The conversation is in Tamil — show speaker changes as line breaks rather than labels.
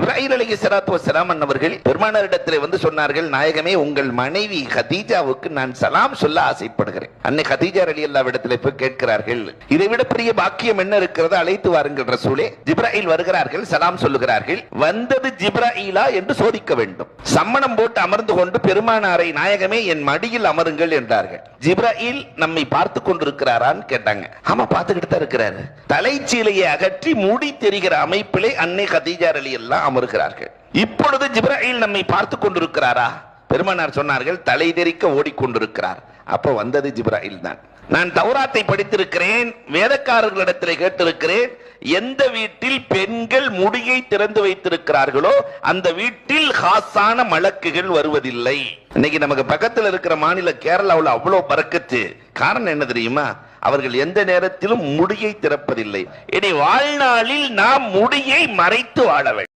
ஜிப்ராயில் அலைஹிஸ்ஸலாத்து வஸ்ஸலாம் அவர்கள் பெருமானாரிடத்தில் வந்து சொன்னார்கள், நாயகமே, உங்கள் மனைவி கதீஜாவுக்கு நான் சலாம் சொல்ல ஆசைப்படுகிறேன். அன்னை கதீஜா ரலியல்லாஹு இடத்திலே போய் கேட்கிறார்கள், இதைவிட பெரிய பாக்கியம் என்ன இருக்கிறது, அழைத்து வாருங்கள் ரசூலே. ஜிப்ராயில் வருகிறார்கள், சலாம் சொல்லுகிறார்கள். வந்தது ஜிப்ராயிலா என்று சோதிக்க வேண்டும். சம்மணம் போட்டு அமர்ந்து கொண்டு பெருமானாரை, நாயகமே என் மடியில் அமருங்கள் என்றார்கள். ஜிப்ராயில் நம்மை பார்த்து கொண்டிருக்கிறாரான்னு கேட்டாங்க. ஆமா, பார்த்துக்கிட்டு தான் இருக்கிறாரு. தலைச்சீலையை அகற்றி மூடி தெரிகிற அமைப்பிலே அன்னை கதீஜா ரலியல்லாஹு அமர்கிறார்கள். இப்பொழுது ஜிப்ராயில் நம்மை பார்த்து கொண்டிருக்கிறாரா? பெருமானார் சொன்னார்கள், தலை தெறிக்க ஓடிக்கொண்டிருக்கிறார். அப்ப வந்தது ஜிப்ராயில் தான். நான் தௌராத்தை படித்திருக்கிறேன், வேதக்காரர்களிடத்தில் கேட்டிருக்கிறேன், எந்த வீட்டில் பெண்கள் முடியை திறந்து வைத்திருக்கிறார்களோ அந்த வீட்டில் காசான மலக்குகள் வருவதில்லை. இன்னைக்கு நமக்கு பக்கத்தில் இருக்கிற மாநில கேரளாவில் அவ்வளவு பறக்கத்து. காரணம் என்ன தெரியுமா? அவர்கள் எந்த நேரத்திலும் முடியை திறப்பதில்லை. இனி வாழ்நாளில் நாம் முடியை மறைத்து வாழ வேண்டும்.